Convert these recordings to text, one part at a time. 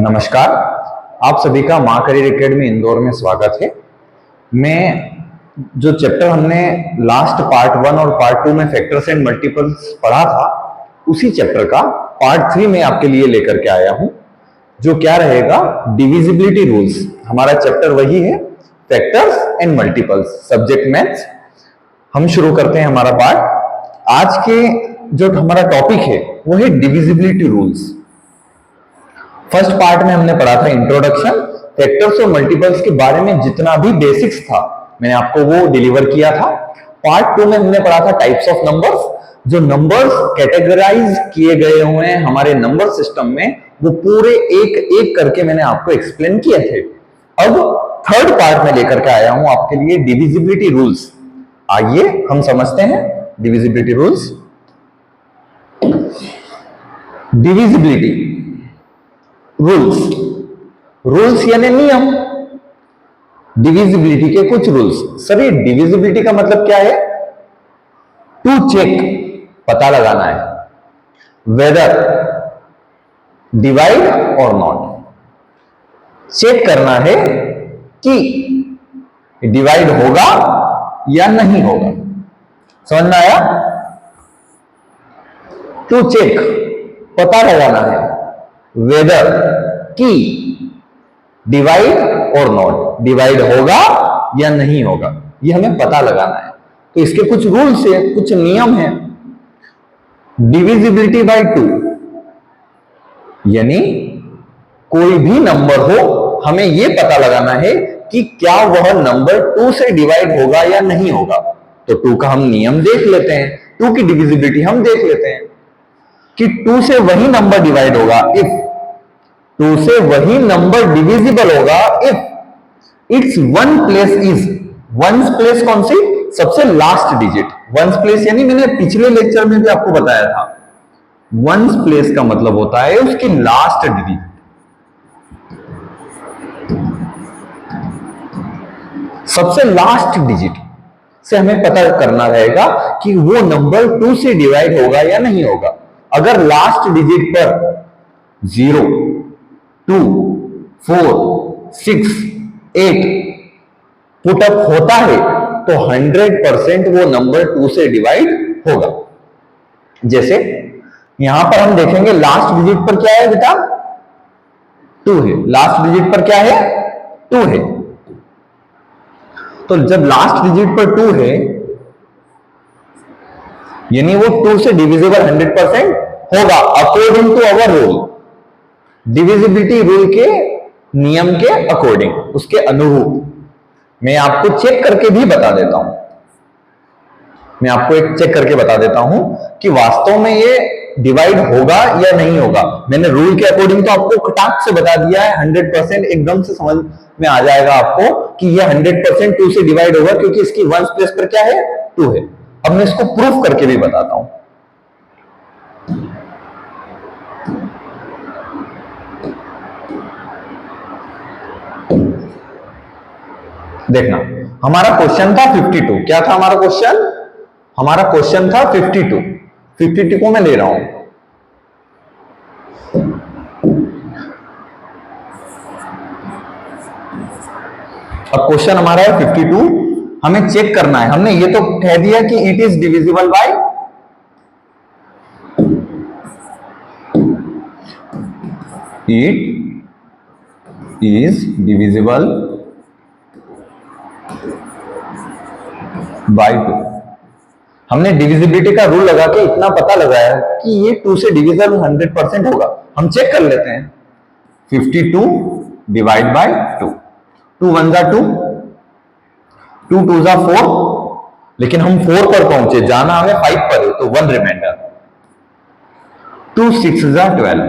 नमस्कार। आप सभी का माँ करियर एकेडमी इंदौर में स्वागत है। मैं जो चैप्टर हमने लास्ट पार्ट 1 और पार्ट 2 में फैक्टर्स एंड मल्टीपल्स पढ़ा था, उसी चैप्टर का पार्ट 3 में आपके लिए लेकर के आया हूं, जो क्या रहेगा, डिविजिबिलिटी रूल्स। हमारा चैप्टर वही है, factors and multiples, subject maths. हम शुरू करते हैं हमारा पार्ट। आज के जो हमारा टॉपिक है वो है डिविजिबिलिटी रूल्स। फर्स्ट पार्ट में हमने पढ़ा था इंट्रोडक्शन, फैक्टर्स और मल्टीपल्स के बारे में जितना भी बेसिक्स था मैंने आपको वो डिलीवर किया था। पार्ट 2 में हमने पढ़ा था टाइप्स ऑफ नंबर्स, जो नंबर्स कैटेगराइज किए गए हुए हैं हमारे नंबर सिस्टम में, वो पूरे एक एक करके मैंने आपको एक्सप्लेन किए थे। अब थर्ड पार्ट में लेकर के आया हूं आपके लिए डिविजिबिलिटी रूल्स। आइए हम समझते हैं divisibility rules. Divisibility rules, rules यानी नियम, डिविजिबिलिटी के कुछ रूल्स। सर ये डिविजिबिलिटी का मतलब क्या है? टू चेक, पता लगाना है, वेदर डिवाइड और नॉट, चेक करना है कि डिवाइड होगा या नहीं होगा। समझ में आया? टू चेक, पता लगाना है, वेदर कि डिवाइड और नॉट, डिवाइड होगा या नहीं होगा, ये हमें पता लगाना है। तो इसके कुछ रूल्स है, कुछ नियम है। डिविजिबिलिटी बाय 2 यानी कोई भी नंबर हो, हमें यह पता लगाना है कि क्या वह नंबर 2 से डिवाइड होगा या नहीं होगा। तो 2 का हम नियम देख लेते हैं, 2 की डिविजिबिलिटी हम देख लेते हैं कि 2 से वही नंबर डिवाइड होगा इफ 2 से वही नंबर डिविजिबल होगा if it's one place is, ones place कौन सी? सबसे लास्ट डिजिट। वंस प्लेस यानी मैंने पिछले लेक्चर में भी आपको बताया था, वंस प्लेस का मतलब होता है उसकी लास्ट डिजिट। सबसे लास्ट डिजिट से हमें पता करना रहेगा कि वो नंबर 2 से डिवाइड होगा या नहीं होगा। अगर लास्ट डिजिट पर 0, 2, 4, 6, 8 पुटअप होता है तो 100% वो नंबर 2 से डिवाइड होगा। जैसे यहां पर हम देखेंगे लास्ट डिजिट पर क्या है बेटा? 2 है। लास्ट डिजिट पर क्या है? 2 है। तो जब लास्ट डिजिट पर 2 है यानी वो 2 से डिविजिबल 100% होगा according to our rule, divisibility rule के नियम के अकॉर्डिंग, उसके अनुरूप। मैं आपको चेक करके भी बता देता हूं, मैं आपको एक चेक करके बता देता हूं कि वास्तव में ये डिवाइड होगा या नहीं होगा। मैंने रूल के अकॉर्डिंग तो आपको कटाक से बता दिया है, 100% एकदम से समझ में आ जाएगा आपको कि ये 100% 2 से डिवाइड होगा, क्योंकि इसकी वंस प्लेस पर क्या है? 2 है। अब मैं इसको प्रूफ करके भी बताता हूं। देखना, हमारा क्वेश्चन था 52। क्या था हमारा क्वेश्चन? हमारा क्वेश्चन था 52। 52 को मैं ले रहा हूं। अब क्वेश्चन हमारा है 52। हमें चेक करना है, हमने ये तो कह दिया कि it is divisible by, it is divisible by 2। हमने डिविजिबिलिटी का रूल लगा के इतना पता लगाया कि ये 2 से डिविजिबल 100% होगा। हम चेक कर लेते हैं। 52 डिवाइड बाय 2, 2 1 जा 2, 2 2 जा 4, लेकिन हम 4 पर पहुंचे, जाना हमें 5 पर है, तो 1 रिमाइंडर। 2 6 जा 12।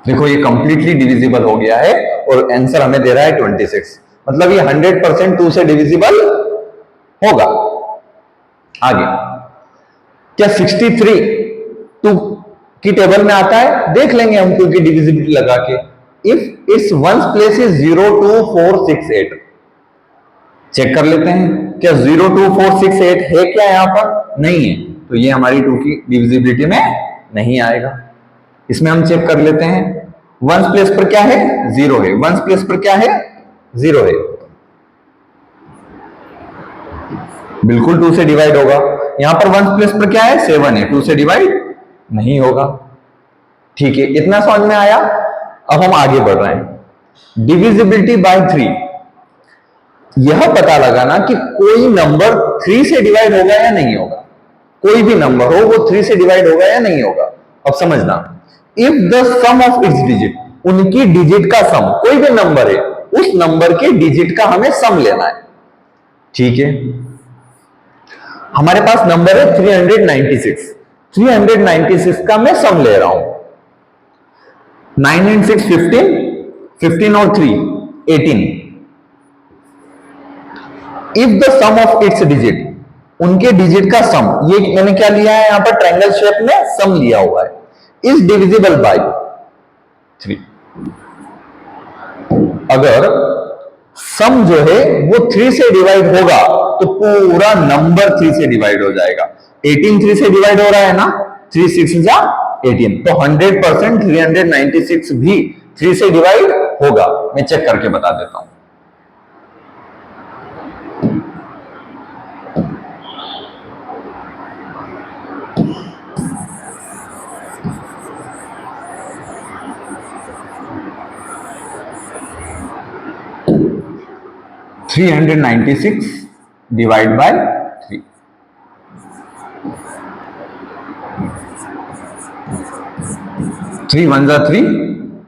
देखो ये कंप्लीटली डिविजिबल हो गया है और आंसर हमें दे रहा है 26। मतलब ये 100% 2 से डिविजिबल होगा। आगे क्या 63 2 की टेबल में आता है? देख लेंगे हम 2 की डिविजिबिलिटी लगा के। If it's ones place is 0 2 4 6 8, check कर लेते हैं क्या 0 2 4 6 8 है क्या यहां पर? नहीं है, तो ये हमारी 2 की डिविजिबिलिटी में नहीं आएगा। इसमें हम चेक कर लेते हैं वंस प्लेस पर क्या है, 0 है, वंस प्लेस पर क्या है, 0 है, बिल्कुल 2 से डिवाइड होगा। यहां पर वंस प्लेस पर क्या है, 7 है, 2 से डिवाइड नहीं होगा। ठीक है, इतना समझ में आया। अब हम आगे बढ़ रहे हैं। डिविजिबिलिटी बाय 3, यह पता लगाना कि कोई नंबर 3 से डिवाइड होगा या नहीं होगा। कोई भी नंबर हो वो 3 से डिवाइड होगा या नहीं होगा। अब समझना, if the sum of its digit, उनकी डिजिट का सम, कोई भी नंबर है उस नंबर के डिजिट का हमें सम लेना है। ठीक है, हमारे पास नंबर है 396, 396 का मैं सम ले रहा हूं। 9 and 6 15, 15 और 3 18। If the sum of its digit, उनके डिजिट का सम, ये मैंने क्या लिया है यहां पर ट्रायंगल शेप में सम लिया हुआ है, इज डिविजिबल बाय 3। अगर सम जो है वो 3 से डिवाइड होगा तो पूरा नंबर 3 से डिवाइड हो जाएगा। 18 3 से डिवाइड हो रहा है ना, 3 6 जा 18, तो 100% 396 भी 3 से डिवाइड होगा। मैं चेक करके बता देता हूं। थ्री 396 डिवाइड बाय 3, 3 1 जा 3,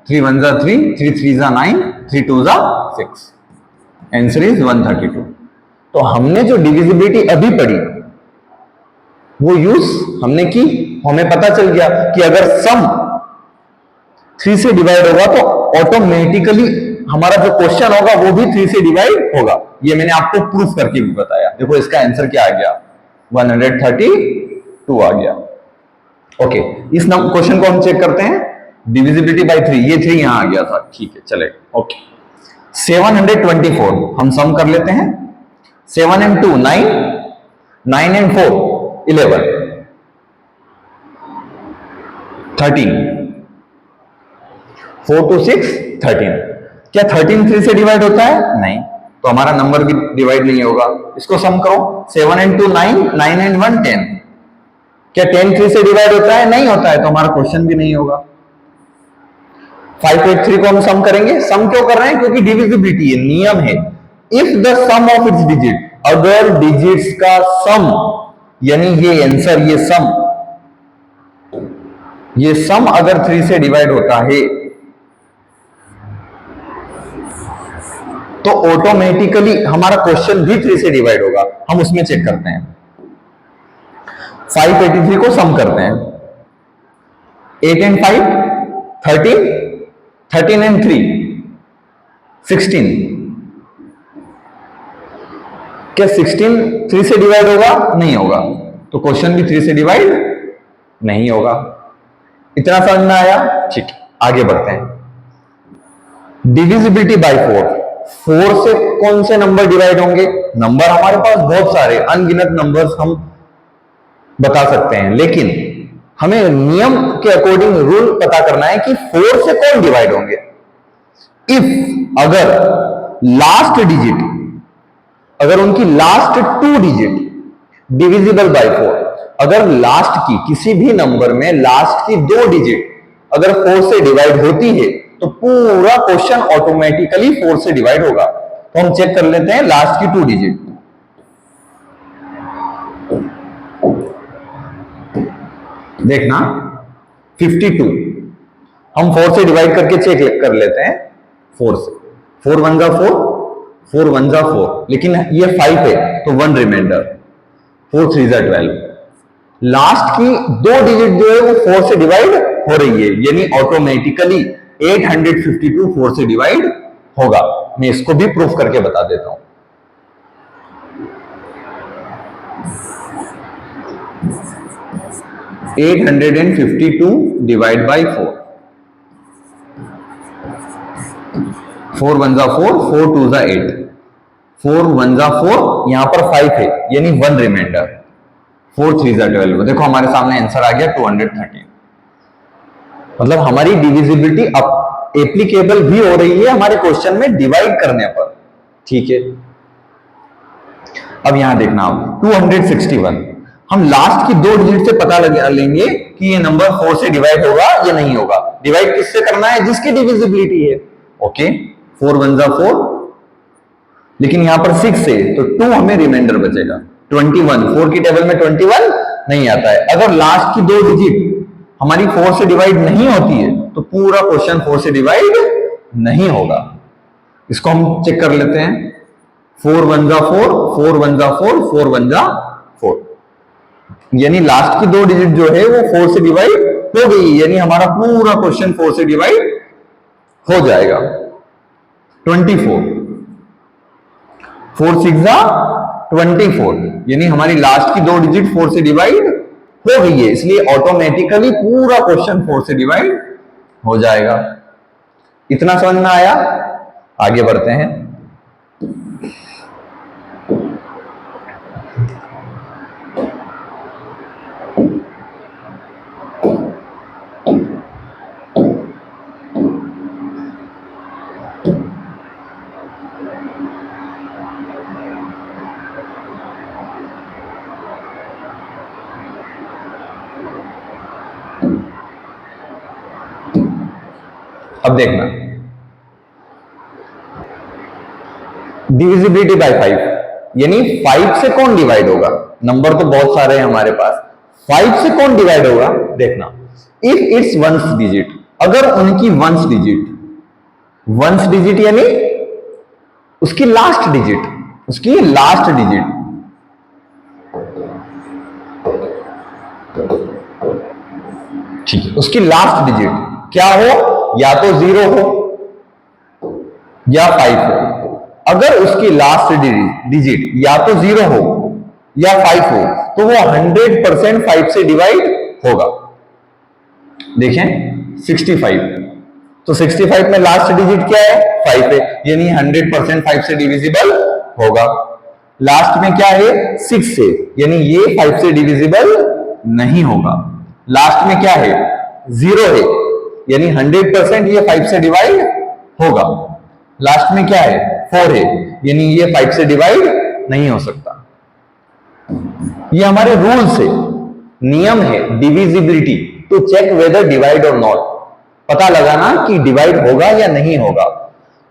3 1 जा 3, 3 3 जा 9, 3 2 जा 6, आंसर इज 132। तो हमने जो डिविजिबिलिटी अभी पढ़ी वो यूज हमने की, हमें पता चल गया कि अगर सम 3 से डिवाइड होगा तो ऑटोमेटिकली हमारा जो क्वेश्चन होगा वो भी 3 से डिवाइड होगा। ये मैंने आपको प्रूफ करके भी बताया। देखो इसका आंसर क्या आ गया, 132 आ गया। ओके, इस क्वेश्चन को हम चेक करते हैं। डिविजिबिलिटी बाय 3, ये 3 यहां आ गया था, ठीक है चलेगा। ओके, 724 हम सम कर लेते हैं। 7 and 2 9, 9 and 4 11, 13, 4 to 6 13। क्या 13 3 से डिवाइड होता है? नहीं, तो हमारा नंबर भी डिवाइड नहीं होगा। इसको सम करो, 7 and 2 9, 9 and 1 10। क्या 10 3 से डिवाइड होता है? नहीं होता है, तो हमारा क्वेश्चन भी नहीं होगा। 583 को हम सम करेंगे। सम क्यों कर रहे हैं? क्योंकि डिविजिबिलिटी है, नियम है। If the sum of its digit, अगर डिजिट्स का सम, यानी ये आंसर, ये सम अगर 3 से डिवाइड होता है तो ऑटोमेटिकली हमारा क्वेश्चन भी 3 से डिवाइड होगा। हम उसमें चेक करते हैं। 583 को सम करते हैं। 8 and 5 13, 13 and 3 16। क्या 16 3 से डिवाइड होगा? नहीं होगा, तो क्वेश्चन भी 3 से डिवाइड नहीं होगा। इतना समझ में आया? ठीक, आगे बढ़ते हैं। डिविजिबिलिटी बाय 4, 4 से कौन से नंबर डिवाइड होंगे? नंबर हमारे पास बहुत सारे, अनगिनत नंबर्स हम बता सकते हैं, लेकिन हमें नियम के अकॉर्डिंग रूल पता करना है कि 4 से कौन डिवाइड होंगे। इफ अगर लास्ट डिजिट, अगर उनकी लास्ट 2 डिजिट डिविजिबल बाय 4, अगर लास्ट की किसी भी नंबर में लास्ट की 2 डिजिट अगर 4 से डिवाइड होती है तो पूरा क्वेश्चन ऑटोमेटिकली 4 से डिवाइड होगा। तो हम चेक कर लेते हैं लास्ट की 2 डिजिट। देखना 52 हम 4 से डिवाइड करके चेक कर लेते हैं। 4 से 4 1 जा 4, 4 1 जा 4, लेकिन ये 5 है तो 1 रिमाइंडर, 4 3 जा 12। लास्ट की 2 डिजिट जो है वो 4 से डिवाइड हो रही है, यानी ऑटोमेटिकली 852 4 से डिवाइड होगा। मैं इसको भी प्रूफ करके बता देता हूं। एट 852 डिवाइड बाई 4, 4 1 जा 4, 4 2 जा 8, 4 1 जा 4, यहां पर 5 है यानी 1 रिमाइंडर, 4 3 जा 12। देखो हमारे सामने आंसर आ गया 213। मतलब हमारी डिविजिबिलिटी अब एप्लीकेबल भी हो रही है हमारे क्वेश्चन में डिवाइड करने पर। ठीक है, अब यहां देखना आप 261, हम लास्ट की 2 डिजिट से पता लगा लेंगे कि ये नंबर 4 से डिवाइड होगा या नहीं होगा। डिवाइड किससे करना है? जिसकी डिविजिबिलिटी है। ओके, 4 1 जा 4, लेकिन यहां पर 6 है तो 2 हमें रिमाइंडर बचेगा। 21, 4 की टेबल में 21 नहीं आता है। अगर लास्ट की 2 डिजिट हमारी 4 से डिवाइड नहीं होती है तो पूरा क्वेश्चन 4 से डिवाइड नहीं होगा। इसको हम चेक कर लेते हैं। 4 1 जा 4, 4 1 जा 4, 4 1 जा 4, यानी लास्ट की 2 डिजिट जो है वो 4 से डिवाइड हो गई, यानी हमारा पूरा क्वेश्चन 4 से डिवाइड हो जाएगा। 24, 4 6 जा 24, यानी हमारी लास्ट की 2 डिजिट 4 से डिवाइड हो गई है, इसलिए ऑटोमेटिकली पूरा क्वेश्चन 4 से डिवाइड हो जाएगा। इतना समझ में आया? आगे बढ़ते हैं। अब देखना, डिविजिबिलिटी बाय 5, यानी 5 से कौन डिवाइड होगा? नंबर तो बहुत सारे हैं हमारे पास, 5 से कौन डिवाइड होगा? देखना, इफ इट्स वंस डिजिट, अगर उनकी वंस डिजिट यानी उसकी लास्ट डिजिट, ठीक है, उसकी लास्ट डिजिट क्या हो? या तो 0 हो या 5 हो। अगर उसकी लास्ट डिजिट या तो 0 हो या 5 हो तो वो 100% 5 से डिवाइड होगा। देखें 65, तो 65 में लास्ट डिजिट क्या है? 5 है, यानी 100% 5 से डिविजिबल होगा। लास्ट में क्या है? 6 है, यानी ये 5 से डिविजिबल नहीं होगा। लास्ट में क्या है? 0 है, यानी 100% ये 5 से डिवाइड होगा। लास्ट में क्या है? 4 है, यानी ये 5 से डिवाइड नहीं हो सकता। ये हमारे रूल्स है, नियम है divisibility, to check whether divide और नॉट, पता लगाना कि डिवाइड होगा या नहीं होगा।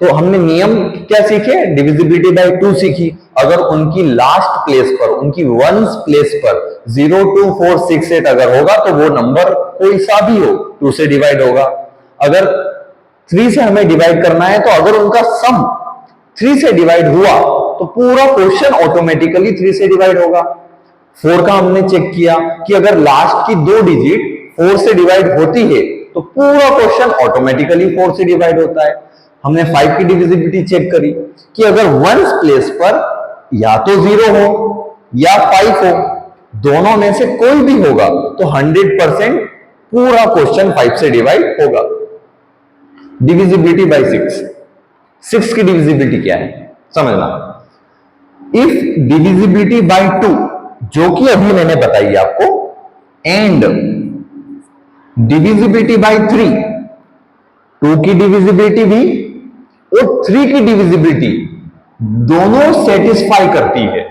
तो हमने नियम क्या सीखे? डिविजिबिलिटी बाय 2 सीखी। अगर उनकी लास्ट प्लेस पर, उनकी वंस प्लेस पर 0 2 4 6 8 अगर होगा तो वो नंबर कोई सा भी हो 2 से डिवाइड होगा। अगर 3 से हमें डिवाइड करना है तो अगर उनका सम 3 से डिवाइड हुआ तो पूरा क्वेश्चन ऑटोमेटिकली 3 से डिवाइड होगा। 4 का हमने चेक किया कि अगर लास्ट की 2 डिजिट 4 से डिवाइड होती है तो पूरा क्वेश्चन ऑटोमेटिकली 4 से डिवाइड होता है। हमने 5 की डिविजिबिलिटी चेक करी कि अगर वंस प्लेस पर या तो 0 हो या 5 हो, दोनों में से कोई भी होगा तो 100% पूरा क्वेश्चन 5 से डिवाइड होगा। डिविजिबिलिटी बाय 6 की डिविजिबिलिटी क्या है समझना। इफ डिविजिबिलिटी बाय 2, जो कि अभी मैंने बताई आपको, एंड डिविजिबिलिटी बाय 3, 2 की डिविजिबिलिटी भी और 3 की डिविजिबिलिटी दोनों सेटिस्फाई करती है।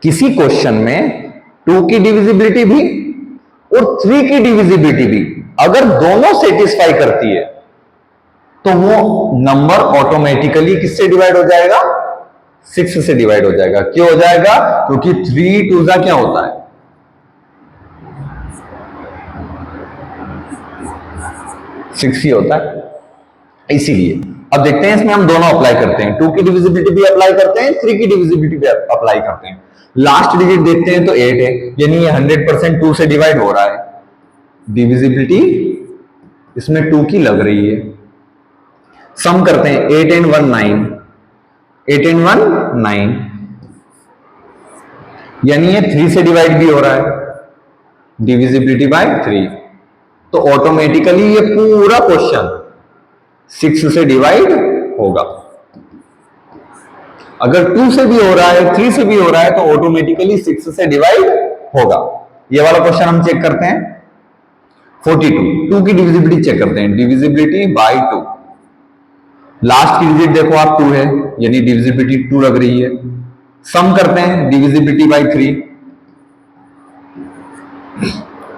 किसी क्वेश्चन में 2 की डिविजिबिलिटी भी और 3 की डिविजिबिलिटी भी अगर दोनों सेटिस्फाई करती है तो वो नंबर ऑटोमेटिकली किससे डिवाइड हो जाएगा? 6 से डिवाइड हो जाएगा। क्यों हो जाएगा? क्योंकि 3 2 क्या होता है? 6 ही होता है, इसीलिए। अब देखते हैं इसमें हम दोनों अप्लाई करते हैं, 2 की डिविजिबिलिटी भी अप्लाई करते हैं, 3 की डिविजिबिलिटी भी अप्लाई करते हैं। लास्ट डिजिट देखते हैं तो 8 है, यानी ये 100% 2 से डिवाइड हो रहा है। डिविजिबिलिटी इसमें 2 की लग रही है। सम करते हैं, 8 and 1 9, 8 and 1 9, यानी ये 3 से डिवाइड भी हो रहा है। डिविजिबिलिटी बाय 3, तो ऑटोमेटिकली ये पूरा क्वेश्चन 6 से डिवाइड होगा। अगर 2 से भी हो रहा है, 3 से भी हो रहा है तो ऑटोमेटिकली 6 से डिवाइड होगा। ये वाला क्वेश्चन हम चेक करते हैं। 42, 2 की डिविजिबिलिटी चेक करते हैं, डिविजिबिलिटी बाय 2। लास्ट की डिजिट देखो आप 2 है, यानी डिविजिबिलिटी 2 लग रही है। सम करते हैं, डिविजिबिलिटी बाय 3,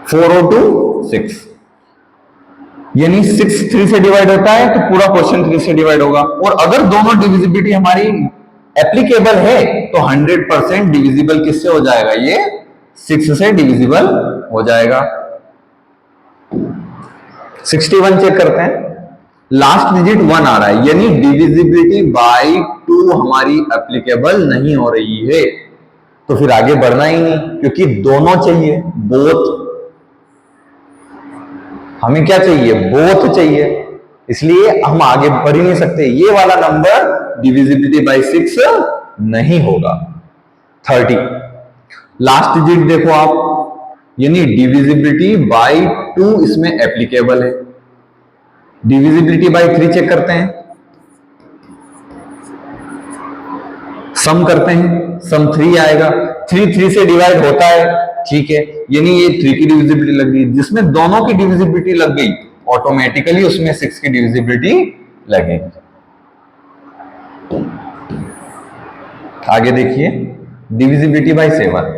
4 और 2 6, यानी 6 3 से डिवाइड होता है तो पूरा क्वेश्चन 3 से डिवाइड होगा। और अगर दोनों डिविजिबिलिटी हमारी एप्लीकेबल है तो 100% डिविजिबल किससे हो जाएगा, ये 6 से डिविजिबल हो जाएगा। 61 चेक करते हैं, लास्ट डिजिट 1 आ रहा है, यानी डिविजिबिलिटी बाय 2 हमारी एप्लीकेबल नहीं हो रही है, तो फिर आगे बढ़ना ही नहीं, क्योंकि दोनों चाहिए, बोथ। हमें क्या चाहिए, बोथ चाहिए, इसलिए हम आगे बढ़ ही नहीं सकते। ये वाला नंबर डिविजिबिलिटी बाय 6 नहीं होगा। 30, लास्ट डिजिट देखो आप, यानी डिविजिबिलिटी बाय 2 इसमें एप्लीकेबल है। डिविजिबिलिटी बाय 3 चेक करते हैं, सम करते हैं, सम 3 आएगा, 3 3 से डिवाइड होता है, ठीक है, यानी ये 3 की डिविजिबिलिटी लग गई। जिसमें दोनों की डिविजिबिलिटी लग गई ऑटोमेटिकली उसमें 6 की डिविजिबिलिटी लगेगी। आगे देखिए, डिविजिबिलिटी बाय 7,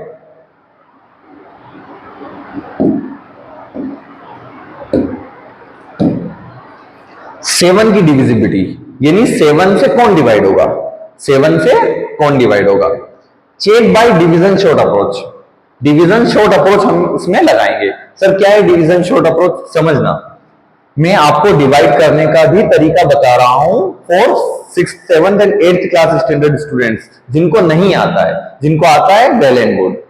सेवन की डिविजिबिलिटी, यानी 7 से कौन डिवाइड होगा, 7 से कौन डिवाइड होगा। Check by division short approach, division short approach हम इसमें लगाएंगे। सर क्या है डिवीजन शॉर्ट अप्रोच, समझना, मैं आपको डिवाइड करने का भी तरीका बता रहा हूं for 6th 7th and 8th class standard students, जिनको नहीं आता है, जिनको आता है वेल एंड गुड।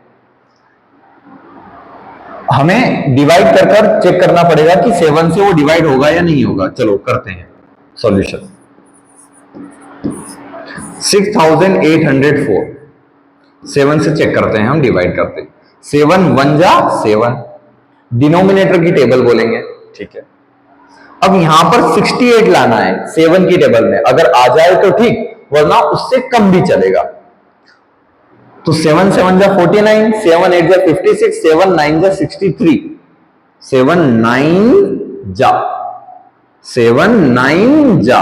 हमें डिवाइड कर कर चेक करना पड़ेगा कि 7 से वो डिवाइड होगा या नहीं होगा। चलो करते हैं सॉल्यूशन। 6804, 7 से चेक करते हैं, हम डिवाइड करते हैं। 7 1 जा 7, डिनोमिनेटर की टेबल बोलेंगे, ठीक है। अब यहां पर 68 लाना है 7 की टेबल में, अगर आ जाए तो ठीक, वरना उससे कम भी चलेगा। तो 7 7 जा 49, 7 8 जा 56, 7 9 जा 63, 7 9 जा 7 9 जा,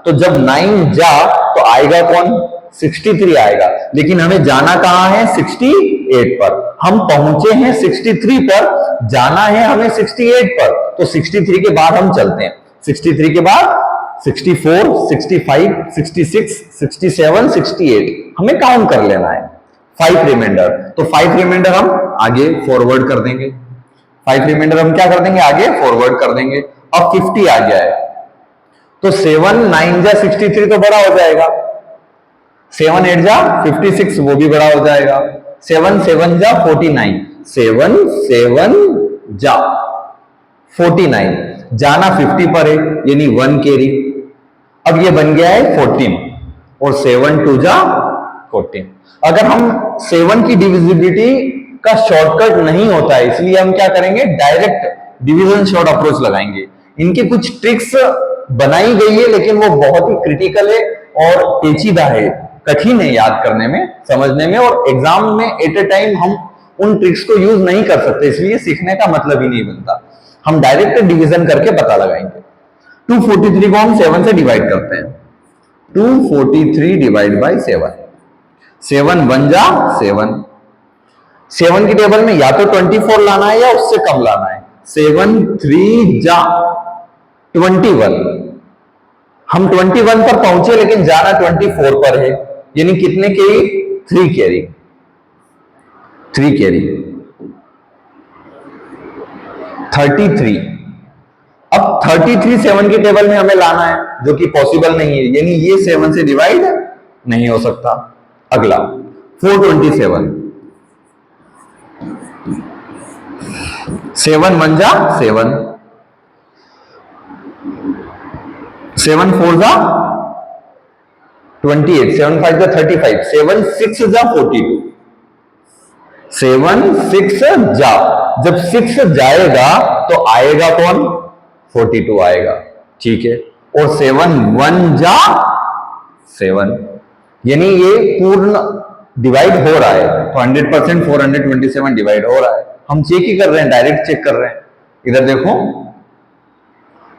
तो जब 9 जा तो आएगा कौन, 63 आएगा। लेकिन हमें जाना कहां है, 68 पर। हम पहुंचे हैं 63 पर, जाना है हमें 68 पर, तो 63 के बाद हम चलते हैं। 63 के बाद 64, 65, 66, 67, 68 हमें काउंट कर लेना है। 5 रिमाइंडर, तो 5 रिमाइंडर हम आगे फॉरवर्ड कर देंगे। 5 रिमाइंडर हम क्या कर देंगे, आगे फॉरवर्ड कर देंगे। अब 50 आ गया है, तो 7 9 जा 63 तो बड़ा हो जाएगा, 7 8 जा 56 वो भी बड़ा हो जाएगा, 7 7 जा 49, 7 7 जा 49, जाना 50 पर है, यानी 1 कैरी। अब ये बन गया है 14, और 7 2 जा 14। अगर हम 7 की डिविजिबिलिटी का शॉर्टकट नहीं होता है, इसलिए हम क्या करेंगे, डायरेक्ट डिवीजन शॉर्ट अप्रोच लगाएंगे। इनकी कुछ ट्रिक्स बनाई गई है, लेकिन वो बहुत ही क्रिटिकल है और पेचीदा है, कठिन है याद करने में, समझने में, और एग्जाम में एट ए टाइम हम उन ट्रिक्स को यूज नहीं कर सकते, इसलिए सीखने का मतलब ही नहीं बनता। हम डायरेक्ट डिवीजन करके पता लगाएंगे। 243 को हम 7 से डिवाइड करते हैं, 243 डिवाइड बाई 7, 7 1 जा 7, 7 की टेबल में या तो 24 लाना है या उससे कम लाना है। 7 3 जा 21, हम 21 पर पहुंचे लेकिन जाना 24 पर है, यानी कितने कैरी, 3 कैरी, 3 कैरी, 33। अब 33 7 की टेबल में हमें लाना है, जो कि पॉसिबल नहीं है, यानी ये 7 से डिवाइड नहीं हो सकता। अगला 427, 7 1 जा 7, 7 4 जा 28, 7 5 जा 35, 7 6 जा 42, 7 6 जा, जब 6 जाएगा तो आएगा कौन, 42 आएगा, ठीक है। और 7 1 जा 7, यानी ये पूर्ण डिवाइड हो रहा है, तो 100% 427 डिवाइड हो रहा है। हम चेक ही कर रहे हैं, डायरेक्ट चेक कर रहे हैं, इधर देखो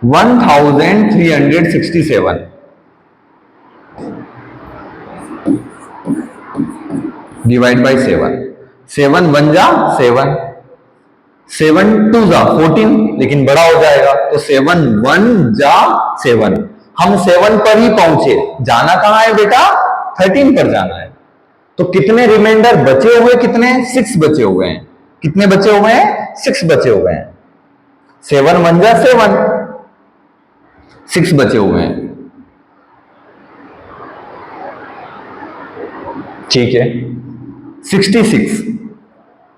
1367 डिवाइड बाई 7, 7 1 जा 7, 7 2 जा 14, लेकिन बड़ा हो जाएगा तो 7 1 जा 7, हम 7 पर ही पहुंचे, जाना कहां है बेटा 13 पर जाना है। तो कितने रिमाइंडर बचे हुए, कितने 6 बचे हुए हैं, कितने बचे हुए हैं 6 बचे हुए हैं, 7 1 जा 7, 6 बचे हुए हैं। ठीक है 66,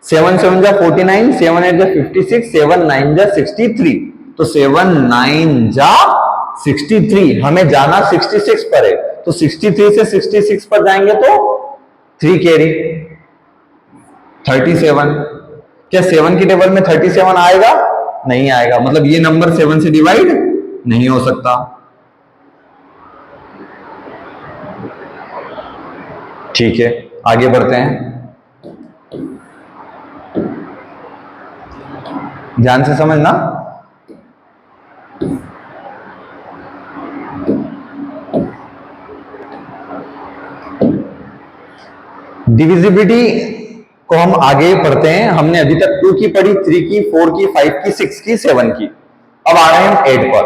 7 7 जा 49, 7 8 जा 56, 7 9 जा 63, तो 7 9 जा 63, हमें जाना 66 पर है, तो 63 से 66 पर जाएंगे तो 3 कैरी 37। क्या 7 की टेबल में 37 आएगा? नहीं आएगा, मतलब ये नंबर 7 से डिवाइड नहीं हो सकता। ठीक है आगे बढ़ते हैं, ध्यान से समझना। डिविजिबिलिटी को हम आगे पढ़ते हैं, हमने अभी तक 2 की पढ़ी, 3 की, 4 की, 5 की, 6 की, 7 की, अब आ रहे हैं हम 8 पर।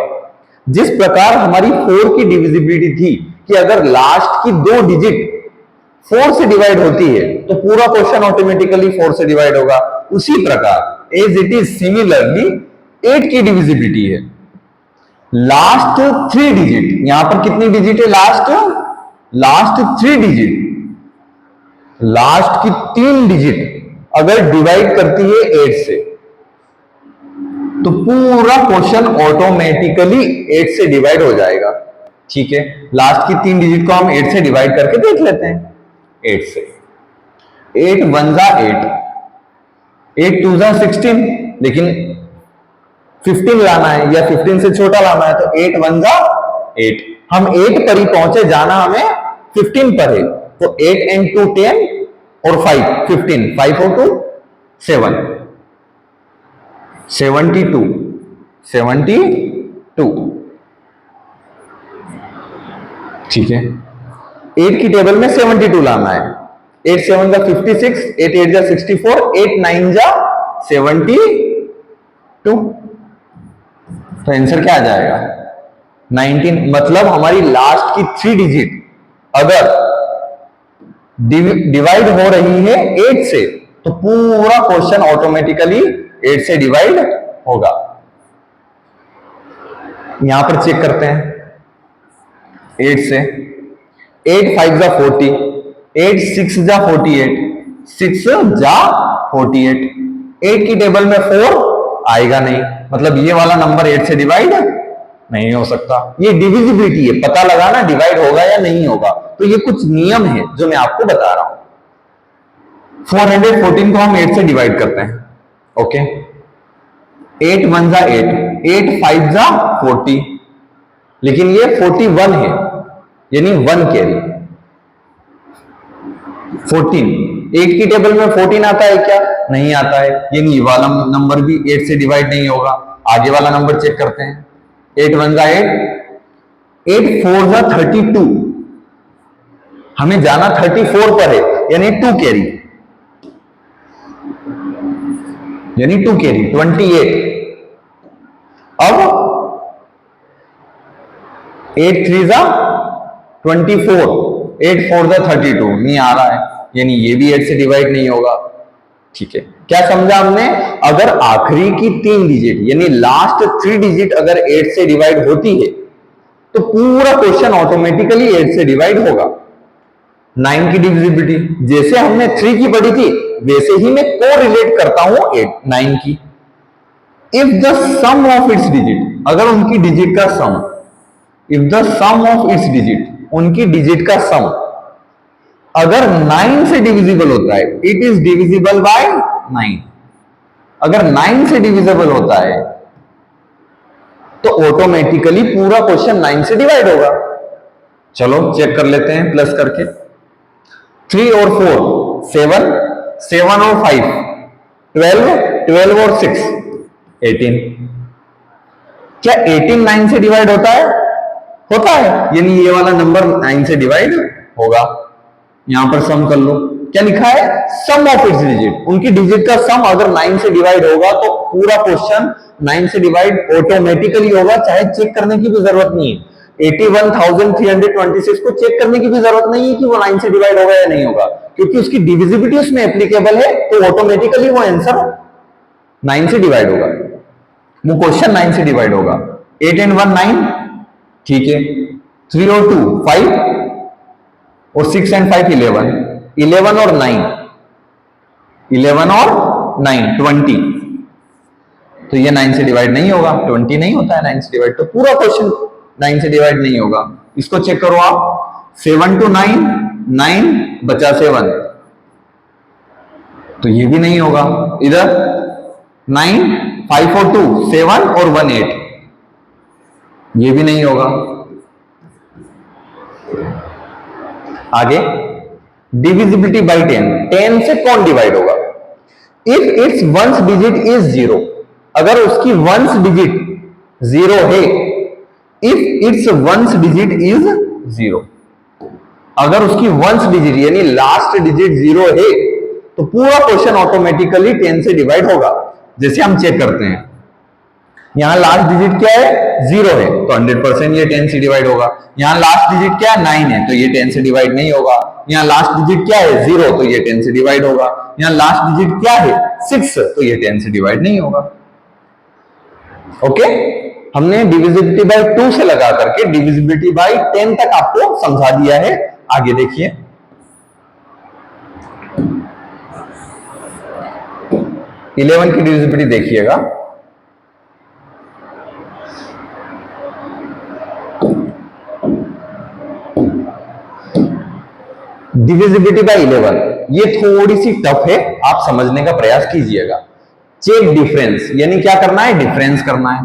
जिस प्रकार हमारी 4 की डिविजिबिलिटी थी कि अगर लास्ट की 2 डिजिट 4 से डिवाइड होती है तो पूरा क्वेश्चन ऑटोमेटिकली 4 से डिवाइड होगा, उसी प्रकार एज इट इज सिमिलरली 8 की डिविजिबिलिटी है, लास्ट 3 डिजिट, यहां पर कितनी डिजिट है लास्ट 3 डिजिट, लास्ट की 3 डिजिट अगर डिवाइड करती है 8 से तो पूरा क्वेश्चन ऑटोमेटिकली 8 से डिवाइड हो जाएगा। ठीक है लास्ट की 3 डिजिट को हम 8 से डिवाइड करके देख लेते हैं, 8 से 8 1 जा 8, 8 2 जा 16, लेकिन 15 लाना है या 15 से छोटा लाना है, तो 8 1 जा 8, हम 8 पर ही पहुंचे, जाना हमें 15 पर है, तो 8 and 2 10 और 5 15, 5 और 2 7, 72। ठीक है 8 की टेबल में 72 लाना है, 8 7 जा 56, 8 8 जा 64, 8 9 जा 72, तो आंसर क्या आ जाएगा 19। मतलब हमारी लास्ट की 3 डिजिट अगर डिवाइड हो रही है 8 से तो पूरा क्वेश्चन ऑटोमेटिकली 8 से डिवाइड होगा। यहां पर चेक करते हैं 8 से, 8 5 जा 40, 8 6 जा 48, 6 जा 48, 8 की टेबल में 4 आएगा नहीं, मतलब ये वाला नंबर 8 से डिवाइड नहीं हो सकता। ये डिविजिबिलिटी है, पता लगाना डिवाइड होगा या नहीं होगा, तो ये कुछ नियम है जो मैं आपको बता रहा हूं। 414 को हम 8 से डिवाइड करते हैं, ओके 8 1 जा 8, 8 5 जा 40, लेकिन ये 41 है यानी 1 कैरी 14, 8 की टेबल में 14 आता है क्या? नहीं आता है, यानी ये वाला नंबर भी 8 से डिवाइड नहीं होगा। आगे वाला नंबर चेक करते हैं, 8 1 जा 8, 8 4 जा 32, हमें जाना 34 पर है यानी 2 कैरी, यानी 2 कैरी 28। अब 8 3 जा 24, 8 4 जा 32, नहीं आ रहा है, यानी ये भी 8 से डिवाइड नहीं होगा। ठीक है क्या समझा हमने? अगर आखिरी की 3 डिजिट यानी लास्ट 3 डिजिट अगर 8 से डिवाइड होती है तो पूरा क्वेश्चन ऑटोमेटिकली 8 से डिवाइड होगा। 9 की डिविजिबिलिटी जैसे हमने 3 की पढ़ी थी वैसे ही मैं को रिलेट करता हूं 8 9 की। If the sum of its digit, अगर उनकी डिजिट का sum, if the sum of its digit, उनकी डिजिट का सम अगर 9 से डिविजिबल होता है, इट इज डिविजिबल बाय 9, अगर 9 से डिविजिबल होता है तो ऑटोमेटिकली पूरा क्वेश्चन 9 से डिवाइड होगा। चलो चेक कर लेते हैं प्लस करके, 3 और 4 7, 7 और 5 12, 12 और 6 18। क्या 18 9 से डिवाइड होता है? होता है, यानी ये वाला नंबर 9 से डिवाइड होगा। यहां पर सम कर लो, क्या लिखा है? सम ऑफ इट्स डिजिट। उनकी डिजिट का सम अगर 9 से डिवाइड होगा तो पूरा क्वेश्चन 9 से डिवाइड ऑटोमेटिकली होगा, चाहे चेक करने की भी जरूरत नहीं है। 81,326 को चेक करने की भी जरूरत नहीं है कि वो 9 से डिवाइड होगा या नहीं होगा, क्योंकि उसकी डिविजिबिलिटी उसमें एप्लीकेबल है, तो ऑटोमेटिकली वो आंसर 9 से डिवाइड होगा, वो क्वेश्चन 9 से डिवाइड होगा। 8 and 1 9, ठीक है। 3 और 2 5 और 6 and 5 11, 11 और 9 11 और 9 20, तो ये 9 से डिवाइड नहीं होगा, 20 नहीं होता है 9 से डिवाइड, तो पूरा क्वेश्चन 9 से डिवाइड नहीं होगा। इसको चेक करो आप, 7 to 9 9 बचा 7, तो ये भी नहीं होगा। इधर 9 5 और 2 7 और 1 8, ये भी नहीं होगा। आगे डिविजिबिलिटी बाय 10, 10 से कौन डिवाइड होगा? If it's ones digit is 0, अगर उसकी वंस डिजिट 0 है, if it's ones digit is 0, अगर उसकी वंस डिजिट यानी लास्ट डिजिट 0 है, तो पूरा क्वेश्चन ऑटोमेटिकली 10 से डिवाइड होगा। जैसे हम चेक करते हैं, यहां लास्ट डिजिट क्या है? 0 है, तो 100% ये 10 से डिवाइड होगा। यहां लास्ट डिजिट क्या है? 9 है, तो ये 10 से डिवाइड नहीं होगा। यहां लास्ट डिजिट क्या है? 0, तो ये 10 से डिवाइड होगा। यहां लास्ट डिजिट क्या है? 6, तो ये 10 से डिवाइड नहीं होगा। ओके, हमने डिविजिबिलिटी बाय 2 से लगा करके डिविजिबिलिटी बाय 10 तक आपको समझा दिया है। आगे देखिए, इलेवन की डिविजिबिलिटी देखिएगा। डिविजिबिलिटी बाय 11, ये थोड़ी सी टफ है, आप समझने का प्रयास कीजिएगा। चेक डिफरेंस, यानी क्या करना है? डिफरेंस करना है।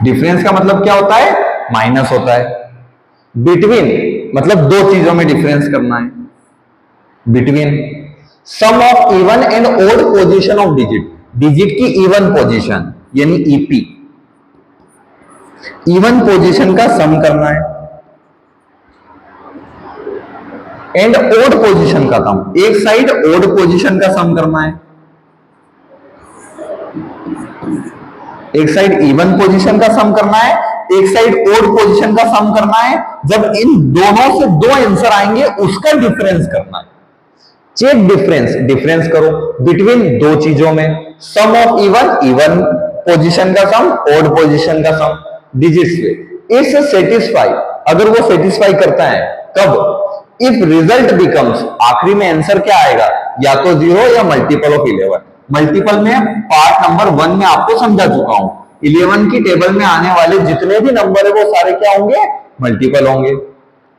डिफरेंस का मतलब क्या होता है? माइनस होता है। बिटवीन मतलब दो चीजों में डिफरेंस करना है। Between sum of even and odd position of digit, digit की इवन पोजीशन यानी ईपी, इवन पोजीशन का सम करना है, एंड ओड पोजीशन का सम, एक साइड ओड पोजीशन का सम करना है, एक साइड इवन पोजीशन का सम करना है, एक साइड ओड पोजीशन का सम करना है। जब इन दोनों से दो आंसर आएंगे उसका डिफरेंस करना है। चेक डिफरेंस, डिफरेंस करो बिटवीन दो चीजों में, सम ऑफ इवन, इवन पोजीशन का सम, ओड पोजीशन का सम, डिजिट्स पे। इस सेटिस्फाई, अगर वो सेटिस्फाई करता है, कब? इफ रिजल्ट बिकम्स, आखिरी में आंसर क्या आएगा? या तो 0 या मल्टीपल ऑफ 11। मल्टीपल में पार्ट नंबर 1 में आपको समझा चुका हूं। 11 की टेबल में आने वाले जितने भी नंबर है वो सारे क्या होंगे? मल्टीपल होंगे।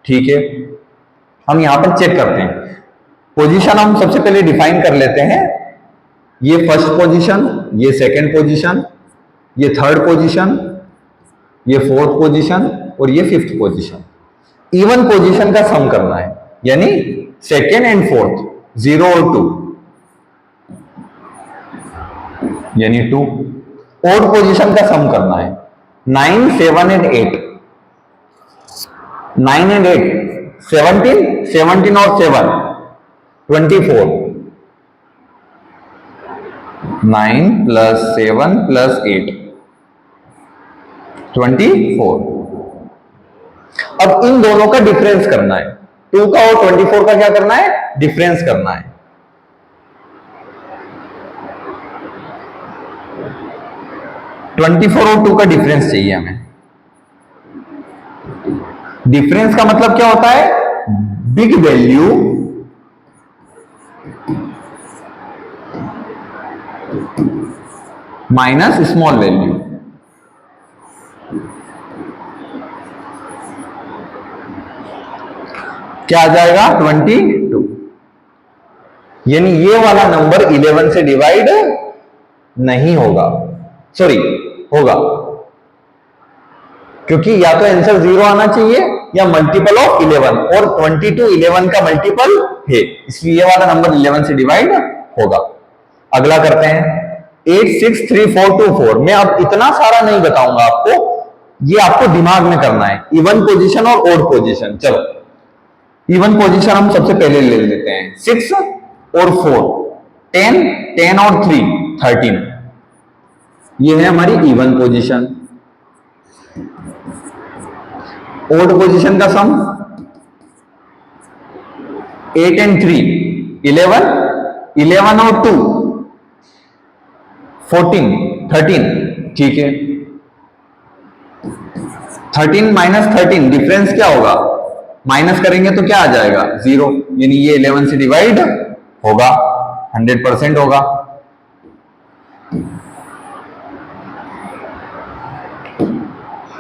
ठीक है, हम यहां पर चेक करते हैं। पोजीशन हम सबसे पहले डिफाइन कर लेते हैं। ये फर्स्ट पोजीशन, ये सेकंड पोजीशन, ये थर्ड पोजीशन, ये फोर्थ पोजीशन और ये फिफ्थ पोजीशन। इवन पोजीशन का सम करना है, यानी सेकंड एंड फोर्थ, 0 और 2 यानी 2। ओड पोजीशन का सम करना है, 9 7 एंड 8, 9 एंड 8 17, 17 और 7 24, 9 प्लस 7 प्लस 8 24। अब इन दोनों का डिफरेंस करना है, 2 का और 24 का क्या करना है? डिफरेंस करना है। ट्वेंटी 24 और 2 का डिफरेंस चाहिए हमें। डिफरेंस का मतलब क्या होता है? Big value minus small value. क्या आ जाएगा? 22। यानी ये वाला नंबर 11 से डिवाइड नहीं होगा, सॉरी होगा, क्योंकि या तो आंसर 0 आना चाहिए या मल्टीपल ऑफ 11, और 22 11 का मल्टीपल है, इसलिए ये वाला नंबर 11 से डिवाइड होगा। अगला करते हैं, 863424। मैं अब इतना सारा नहीं बताऊंगा आपको, ये आपको दिमाग में करना है। इवन पोजीशन और ओड पोजीशन। चलो इवन पोजीशन हम सबसे पहले ले लेते हैं। 6 और 4, 10, 10 और 3, 13। ये है हमारी इवन पोजीशन। ओड पोजीशन का सम 8 एंड 3, 11, 11 और 2, 14, 13। ठीक है, 13 माइनस 13 डिफरेंस क्या होगा? माइनस करेंगे तो क्या आ जाएगा? 0। यानी ये 11 से डिवाइड होगा, 100% होगा।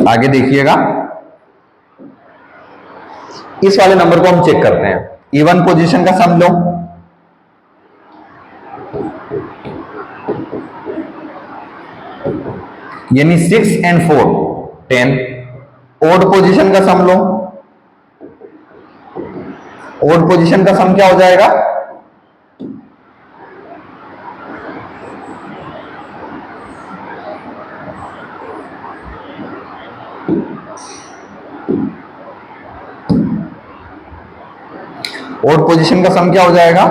आगे देखिएगा, इस वाले नंबर को हम चेक करते हैं। इवन पोजीशन का सम लो, यानी 6 एंड 4, 10। ओड पोजीशन का सम लो, ओड पोजीशन का सम क्या हो जाएगा? ओड पोजीशन का सम क्या हो जाएगा?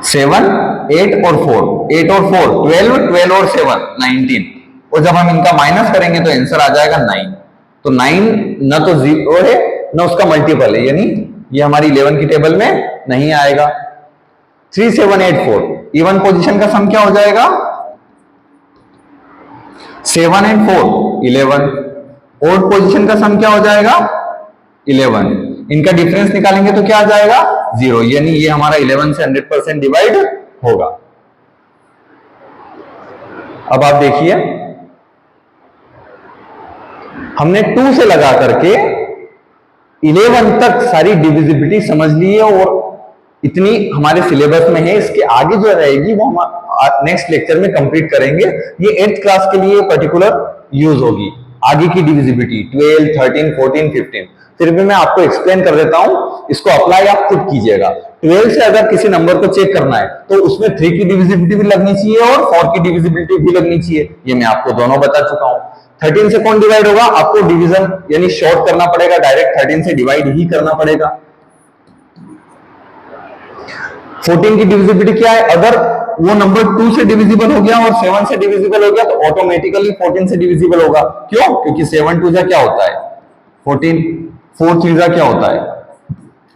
7, 8 और 4, 8 और 4, 12, 12 और 7, 19। और जब हम इनका माइनस करेंगे तो आंसर आ जाएगा 9। तो 9 ना तो 0 है ना उसका मल्टीपल है, यानी ये हमारी 11 की टेबल में नहीं आएगा। 3, 7, 8, 4। इवन पोजीशन का सम क्या हो जाएगा? 7 एंड 4, 11। ओड पोजीशन का सम क्या हो जाएगा? 11। इनका डिफरेंस निकालेंगे तो क्या आ जाएगा? 0। यानी ये हमारा 11 से 100% डिवाइड होगा। अब आप देखिए, हमने 2 से लगा करके 11 तक सारी डिविजिबिलिटी समझ ली है, और इतनी हमारे सिलेबस में है। इसके आगे जो रहेगी वो हम नेक्स्ट लेक्चर में कंप्लीट करेंगे। ये 8th क्लास के लिए पर्टिकुलर यूज होगी। आगे की डिविजिबिलिटी 12, 13, 14, 15 फिर भी मैं आपको एक्सप्लेन कर देता हूं, इसको अप्लाई आप खुद कीजिएगा। 12 से अगर किसी नंबर को चेक करना है तो उसमें 3 की डिविजिबिलिटी भी लगनी चाहिए और 4 की डिविजिबिलिटी भी लगनी चाहिए। ये मैं आपको दोनों बता चुका हूं। 13 से कौन डिवाइड होगा? आपको डिवीजन यानी शॉर्ट करना पड़ेगा, डायरेक्ट 13 से डिवाइड ही करना पड़ेगा। 14 की डिविजिबिलिटी क्या है? अगर वो नंबर 2 से डिविजिबल हो गया और 7 से डिविजिबल हो गया तो ऑटोमेटिकली 14 से डिविजिबल होगा। क्यों? क्योंकि 7 2 जा क्या होता है? 14, 4 3 जा क्या होता है?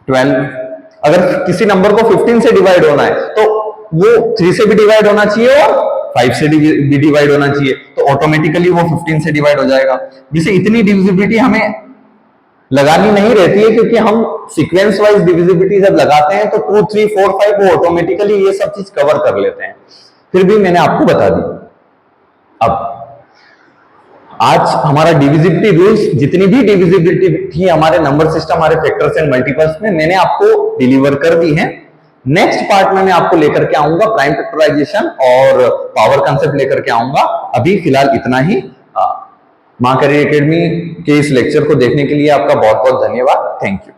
12। अगर किसी नंबर को 15 से डिवाइड होना है तो वो 3 से भी डिवाइड होना चाहिए और 5 से भी डिवाइड होना चाहिए, तो ऑटोमेटिकली वो 15 से डिवाइड हो जाएगा। जिसे इतनी डिविजिबिलिटी हमें लगानी नहीं रहती है, क्योंकि हम सीक्वेंस वाइज डिविजिबिलिटी जब लगाते हैं तो 2 3 4 5 वो ऑटोमेटिकली ये सब चीज कवर कर लेते हैं। फिर भी मैंने आपको बता दी। अब आज हमारा डिविजिबिलिटी रूल्स, जितनी भी डिविजिबिलिटी थी हमारे नंबर सिस्टम, हमारे फैक्टर्स एंड मल्टीपल्स में, मैंने आपको डिलीवर कर दी है। नेक्स्ट पार्ट में मैं आपको लेकर के आऊंगा प्राइम फैक्टराइजेशन और पावर कंसेप्ट लेकर के आऊंगा। अभी फिलहाल इतना ही। मां करियर एकेडमी के इस लेक्चर को देखने के लिए आपका बहुत बहुत धन्यवाद। Thank you.